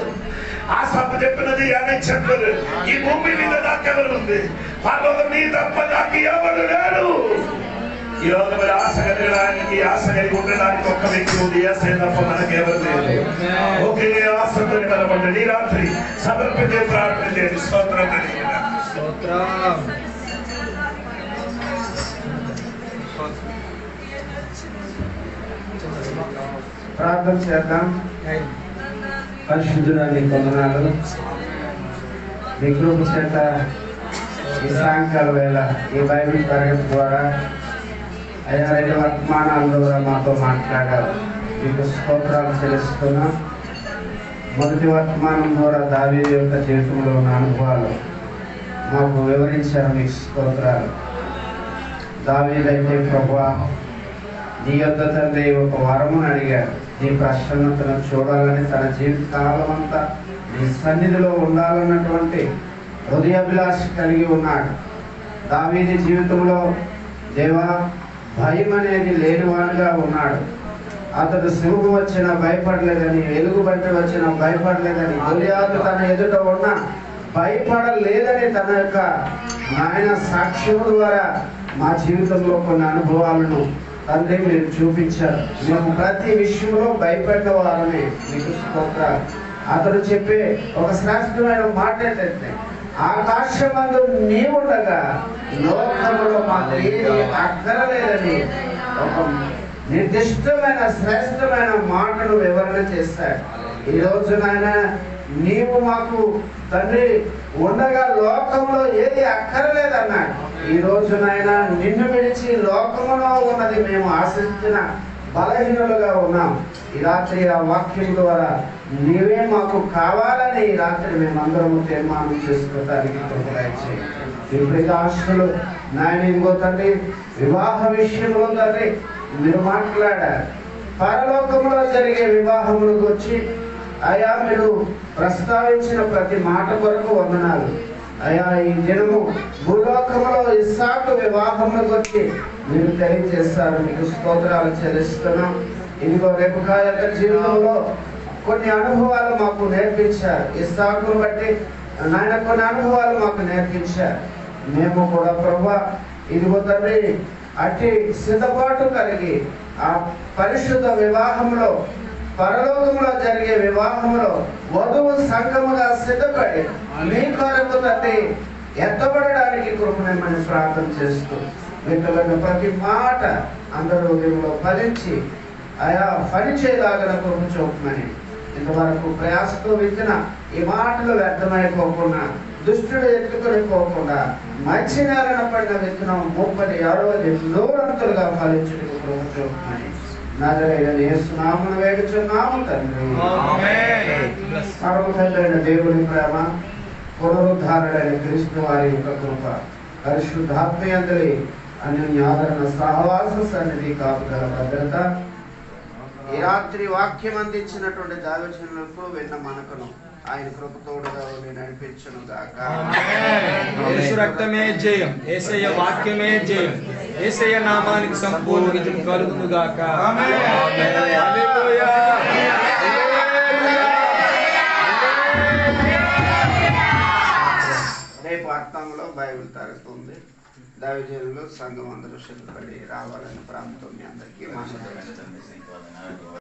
ఆశ చెప్పినది అని చెప్పరు. ఈ భూమి మీద నాకెవరు ఉంది? పర్వతం నీ తప్ప నాకు ఎవరు లేడు. ఈ రోజు మరి ఆశ కలిగడానికి, ఆశ కలిగి ఉండడానికి ఒక్క వ్యక్తి ఉంది. ఆశ తప్ప మనకు ఎవరు లేదు. ఒకే ఆశతో కలపండి. ఈ రాత్రి సమర్పించే ప్రార్థన చేయండి. స్తోత్రం కలిగిన ప్రార్థన చేద్దాం. పరిశుద్ధురాని కొందనాలు మీ కృప చేత ఈ సాయంకాల వేళ ఈ బైబిల్ తరగతి ద్వారా అయ్యా 2 వర్తమానాల ద్వారా మాతో మాట్లాడారు. మీకు స్తోత్రాలు చెల్లిస్తున్నాం. మొదటి వర్తమానం ద్వారా దావీదు యొక్క జీవితంలో ఉన్న అనుభవాలు మాకు వివరించారు. మీకు స్తోత్రాలు. దావీదైతే ప్రభువా నీ యొద్ద తండ్రి ఒక వరమును అడిగాడు. నీ ప్రసన్నతను చూడాలని, తన జీవిత కాలం అంతా నీ సన్నిధిలో ఉండాలన్నటువంటి హృదయాభిలాష కలిగి ఉన్నాడు. దావీదు జీవితంలో దేవా భయం అనేది లేనివాడుగా ఉన్నాడు. అతడు సింహం వచ్చినా భయపడలేదని, ఎలుగుబంటి వచ్చినా భయపడలేదని, గొలియాతు తన ఎదుట ఉన్న భయపడలేదని తన యొక్క నాయన సాక్ష్యం ద్వారా మా జీవితంలో కొన్ని అనుభవాలను తండ్రి మీరు చూపించారు. మేము ప్రతి విషయంలో భయపడిన వారమే. మీకు స్తోత్రాలు. అతడు చెప్పే ఒక శ్రేష్టమైన మాట ఏంటంటే, ఆకాశమందు నీవుండగా లోకంలో మాకు ఏది అక్కరలేదని ఒక నిర్దిష్టమైన శ్రేష్టమైన మాటను వివరణ చేస్తాడు. ఈ రోజు నాయన నీవు మాకు తండ్రి ఉండగా లోకంలో ఏది అక్కరలేదన్నాడు. ఈ రోజు నాయన నిన్ను విడిచి లోకములో ఉన్నది మేము ఆశించిన బలహీనులుగా ఉన్నాం. ఈ రాత్రి ఆ వాక్యం ద్వారా నీవే మాకు కావాలని ఈ రాత్రి మేమందరము తీర్మానం చేసుకోవటానికి కృపదయచేయి. విపరీత ఆశలు నాయన ఇంకో తండ్రి వివాహ విషయంలో తండ్రి మీరు మాట్లాడారు. పరలోకంలో జరిగే వివాహములకు వచ్చి అయా మీరు ప్రస్తావించిన ప్రతి మాట కొరకు వందనాలు. అయా ఈ దినము భూలోకంలో ఇస్సాకు వివాహములకు వచ్చి మీరు తెలియజేస్తారు. మీకు స్తోత్రాలు చెల్లిస్తున్నాం. ఇదిగో రెబెకా యొక్క జీవితంలో కొన్ని అనుభవాలు మాకు నేర్పించారు. ఇస్సాకును బట్టి నాయన కొన్ని అనుభవాలు మాకు నేర్పించారు. మేము కూడా ప్రభువా ఇదిగో తండ్రి అట్టి సిద్ధపాటు కలిగి ఆ పరిశుద్ధ వివాహంలో పరలోకంలో జరిగే వివాహంలో వధువు సంఘముగా సిద్ధపడి మీ కొరకు తండ్రి ఎత్తబడడానికి కృపణమని ప్రార్థన చేస్తూ వింటున్న ప్రతి మాట అందరూ హృదయంలో ఫలించి ఆయా ఫలించేలాగా కృప చూపమని, ఇంతవరకు ప్రయాసతో విత్తిన ఈ మాటలు వ్యర్థమైపోకుండా, దుష్టుడు ఎత్తుకొని పోకుండా మంచి నేలన పడిన విత్తనం 30, 60, 100 ఫలించుటకు కృప చూపమని నజరేయుడైన యేసు నామమున వేడుచున్నాము తండ్రి. పరమ తండ్రైన దేవుని ప్రేమ, పునరుద్ధారుడైన క్రీస్తు వారి యొక్క కృప, పరిశుద్ధాత్మయందలి అన్యోన్యాదరణ సహవాస సన్నిధి కాపుదల భద్రత ఈ రాత్రి వాక్యం అందించినటువంటి దావచనులకు విన్న మనకును ఆయన కృపతోడుగా నడిపించును గాక. యేసు రక్తమే జయం, యేసయ్య వాక్యమే జయం, యేసయ్య నామానికి సంపూర్ణ విజయం కలుగును గాక. హల్లెలూయా. రేపు అర్థంలో బైబిల్ తరగతి ఉంది. దైవజనులు సంఘం అందరూ సిద్ధపడి రావాలని ప్రాంతం మీ అందరికీ మనవి.